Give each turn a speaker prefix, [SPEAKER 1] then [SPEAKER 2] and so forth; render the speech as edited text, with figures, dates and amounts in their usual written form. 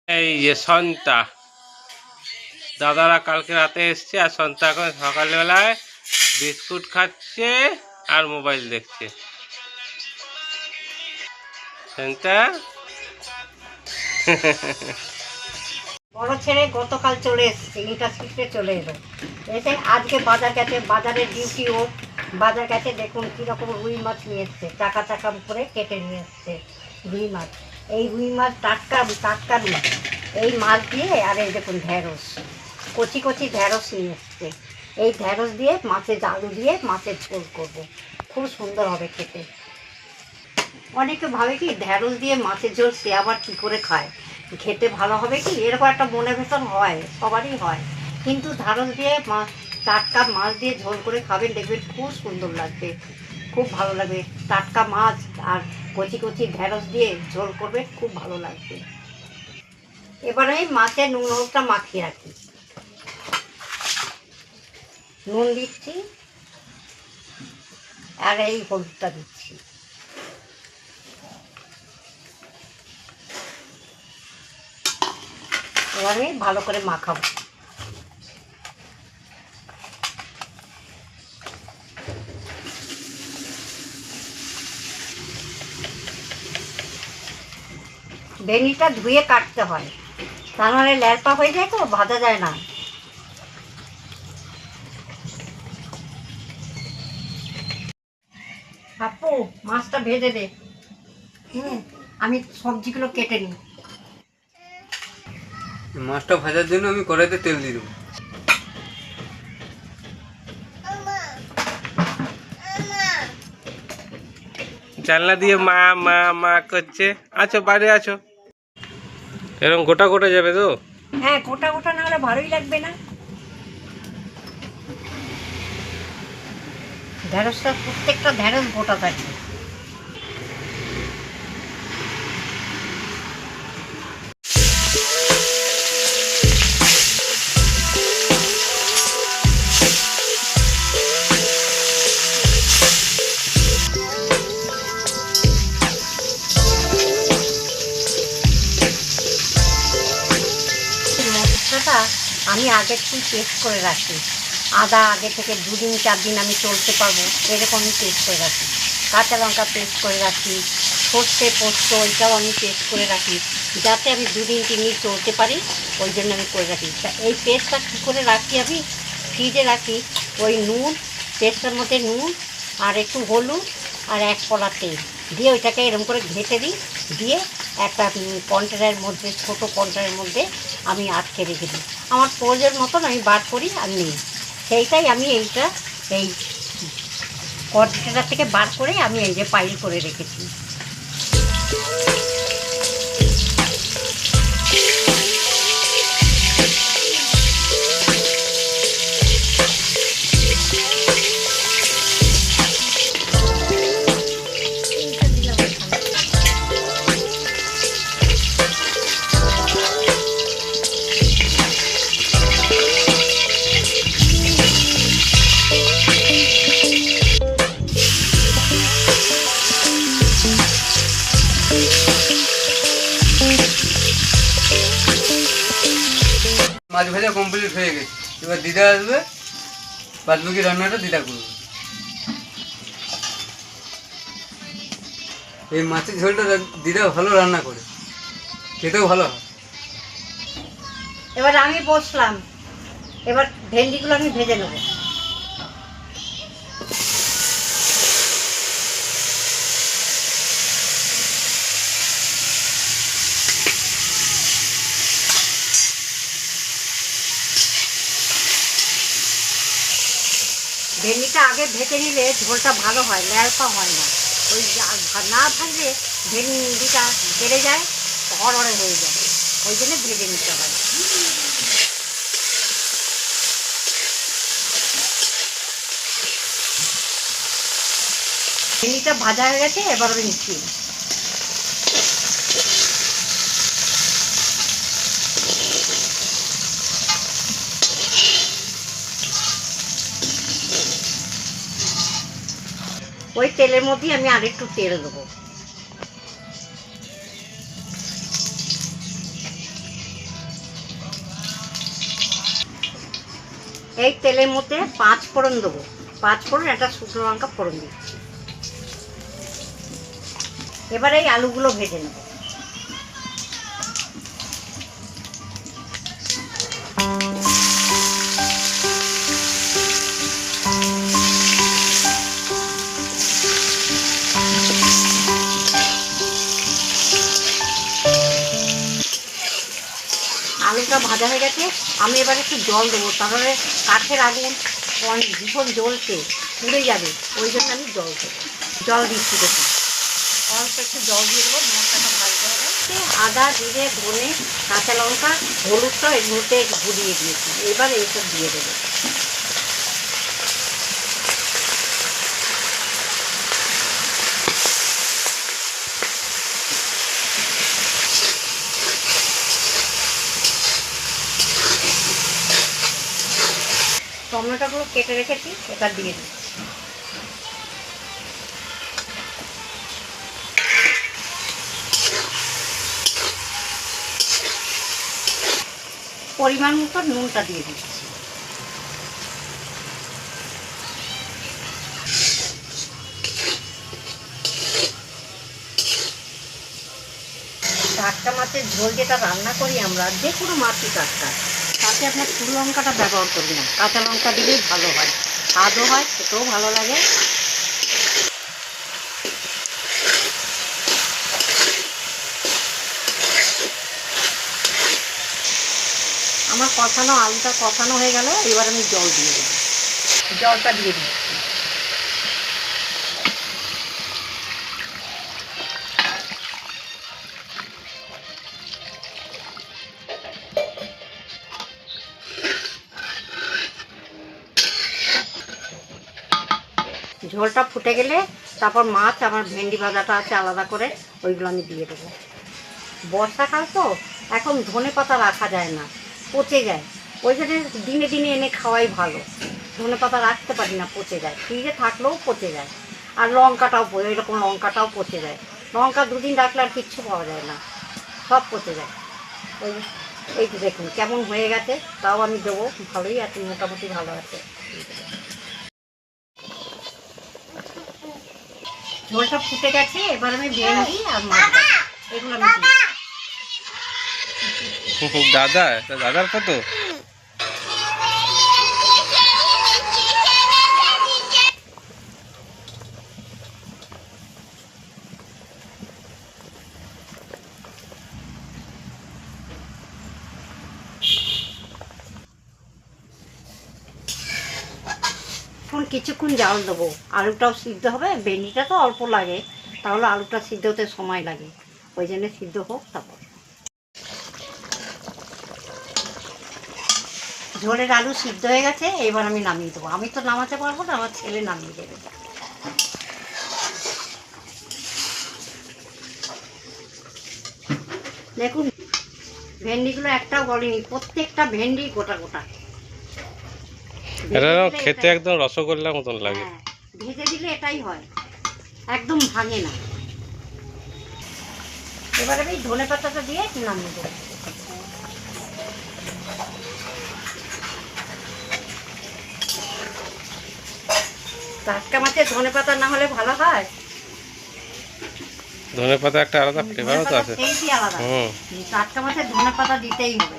[SPEAKER 1] এই যে সন্তা দাদারা কালকে রাতে এসছে আর সন্তা এখন সকালবেলায় বিস্কুট খাচ্ছে আর মোবাইল দেখছে। সন্তা
[SPEAKER 2] বড় ছেলে গতকাল চলে এসছে, ইন্টারসিটিতে চলে এলো, এসে আজকে বাজার গেছে, বাজারের ডিউটি ও বাজার গেছে। দেখুন কীরকম রুই মাছ নিয়ে এসছে, চাকা চাকা করে কেটে নিয়ে এসছে রুই মাছ। এই রুই মাছ টাটকা টাটকা রুই। এই মাছ দিয়ে আর এই দেখুন ঢ্যাঁড়স, কচি কচি ঢ্যাঁড়স নিয়ে এসছে। এই ঢ্যাঁড়স দিয়ে মাছের আলু দিয়ে মাছের ঝোল করবো, খুব সুন্দর হবে খেতে। অনেকে ভাবে কি ঢ্যাঁড়স দিয়ে মাছের ঝোল সে আবার কী করে খায়, খেতে ভালো হবে কি, এরকম একটা মনের ভেতর হয়, সবারই হয়। কিন্তু ঢ্যাঁড়স দিয়ে টাটকা মাছ দিয়ে ঝোল করে খাবেন, দেখবেন খুব সুন্দর লাগবে, খুব ভালো লাগবে। টাটকা মাছ আর কচি কচি ঢ্যাঁড়স দিয়ে ঝোল করবে, খুব ভালো লাগবে। এবার আমি মাছের নুন হলুদটা মাখিয়ে রাখি, নুন দিচ্ছি আর এই হলুদটা দিচ্ছি। এবার আমি ভালো করে মাখাবো। ভেন্ডিটা ধুয়ে কাটতে হয়, তা নাহলে ল্যারপা হয়ে যায়, তো ভাজা যায় না। আপু মাছটা ভেজে দে। আমি সবজিগুলো কেটে নিই।
[SPEAKER 3] মাছটা ভাজার জন্য আমি কড়াইতে তেল দিয়ে দেবো।
[SPEAKER 1] জানলা দিয়ে মা মা মা করছে। আছো বাইরে আছো, এরকম গোটা গোটা যাবে তো?
[SPEAKER 2] হ্যাঁ, গোটা গোটা না হলে ভালোই লাগবে না। ঢেঁড়সটা প্রত্যেকটা ঢেঁড়স গোটা থাকবে। মশলাটা আমি আগের থেকে পেস্ট করে রাখি, আদা আগে থেকে 2 দিন 4 দিন আমি চলতে পারবো এরকম আমি পেস্ট করে রাখি। কাঁচা লঙ্কা পেস্ট করে রাখি, সর্ষে পোস্ত এটাও আমি পেস্ট করে রাখি, যাতে আমি 2 দিন 3 দিন চলতে পারি, ওই জন্য আমি করে রাখি। তা এই পেস্টটা কী করে রাখি, আমি ফ্রিজে রাখি। ওই নুন, পেস্টের মধ্যে নুন আর একটু হলুদ আর 1 কড়া তেল দিয়ে ওইটাকে এরকম করে ঘেঁটে দিই, দিয়ে একটা কন্টেনারের মধ্যে, ছোটো কন্টেনারের মধ্যে আমি আটকে রেখে দিই। আমার প্রয়োজন মতন আমি বার করি আর নিই, সেইটাই আমি এই কন্টেনার থেকে বার করে আমি এই যে পাইল করে রেখেছি।
[SPEAKER 3] মাছ ভাজা কমপ্লিট হয়ে গেছে, এবার দিদা আসবে, বাদ বাকি রান্নাটা দিদা করবে। এই মাছের ঝোলটা দিদা ভালো রান্না করে, খেতেও ভালো হয়।
[SPEAKER 2] এবার আমি বসলাম, এবার ভেন্ডিগুলো আমি ভেজে নেব। ভেন্ডিটা আগে ভেজে নিলে ঝোলটা ভালো হয়, ল্যালপা হয় না। ওই না ভাজলে ভেন্ডিটা বেড়ে যায়, হড়হড়ে হয়ে যায়, ওই জন্য ভেজে নিতে হয়। ভেন্ডিটা ভাজা হয়ে গেছে, এবার আমি নিচ্ছি। ওই তেলের মধ্যেই আমি আরেকটু তেল দেবো। এই তেলের মধ্যে 5 ফোড়ন দেবো, 5 ফোড়ন, একটা শুকনো লঙ্কা ফোড়ন দিচ্ছি। এবারে এই আলুগুলো ভেজে নেব। আলুটা ভাজা হয়ে গেছে, আমি এবার একটু জল দেবো, তাহলে কাঠের আগুন ভীষণ জ্বলছে, পুড়ে যাবে, ওই জন্য আমি জল দেবো। জল দিচ্ছি, দেখুন অল্প একটু জল দিয়ে দেবো, মশলাটা ভাজতে হবে। আদা, জিরে, ধনে, কাঁচা লঙ্কা, হলুদটা এর মধ্যে গুলিয়ে দিয়েছি, এবার এইসব দিয়ে দেবো। টমেটোগুলো কেটে রেখেছি, এটা দিয়ে দিই। পরিমাণ মতো নুনটা দিয়ে দিচ্ছি। টাটকা মাছের ঝোল যেটা রান্না করি আমরা, যে কোনো মাছই টাটকা, তাতে আপনার শুকনো লঙ্কাটা ব্যবহার করবি না, কাঁচা লঙ্কা দিলেই ভালো হয়, স্বাদও হয়, খেতেও ভালো লাগে। আমার আলুটা কষানো হয়ে গেল, এবার আমি জল দিয়ে দেবো। জলটা দিয়ে দিচ্ছি। ঝোলটা ফুটে গেলে তারপর মাছ, আমার ভেন্ডি ভাজাটা আছে আলাদা করে, ওইগুলো আমি দিয়ে দেবো। বর্ষাকাল তো, এখন ধনে পাতা রাখা যায় না, পচে যায়, ওই জন্য দিনে দিনে এনে খাওয়াই ভালো। ধনে পাতা রাখতে পারি না, পচে যায়, ফ্রিজে থাকলেও পচে যায়। আর লঙ্কাটাও এরকম লঙ্কাটাও পচে যায়, লঙ্কা 2 দিন রাখলে আর কিচ্ছু পাওয়া যায় না, সব পচে যায়। এই তো দেখুন কেমন হয়ে গেছে, তাও আমি দেবো, ভালোই আছে, মোটামুটি ভালো আছে। ঝোলটা ফুটে গেছে, এবার আমি ভেন্ডি আর মাছ এগুলো আমি
[SPEAKER 1] দাদার কত
[SPEAKER 2] এখন কিছুক্ষণ জাল দেবো, আলুটাও সিদ্ধ হবে, ভেন্ডিটা তো অল্প লাগে, তাহলে আলুটা সিদ্ধ হতে সময় লাগে, ওই জন্য সিদ্ধ হোক। তারপর ঝোলের আলু সিদ্ধ হয়ে গেছে, এবার আমি নামিয়ে দেবো। আমি তো নামাতে পারবো না, আমার ছেলে নামিয়ে দেবে। দেখুন ভেন্ডিগুলো একটাও গলেনি, প্রত্যেকটা ভেন্ডি গোটা গোটা।
[SPEAKER 1] এটা খেতে একদম রসগোল্লার মতন লাগে।
[SPEAKER 2] হ্যাঁ, ভেজে দিলে এটাই হয়, একদম ভাঙে না। এবার আমি ধনে পাতাটা দিয়ে নামিয়ে দেবো। টাটকা মাছের ধনে পাতা না হলে ভালো হয়,
[SPEAKER 1] ধনে পাতা একটা আলাদা ফ্লেভারও তো আছে।
[SPEAKER 2] টাটকা মাছের ধনে পাতা দিতেই হবে।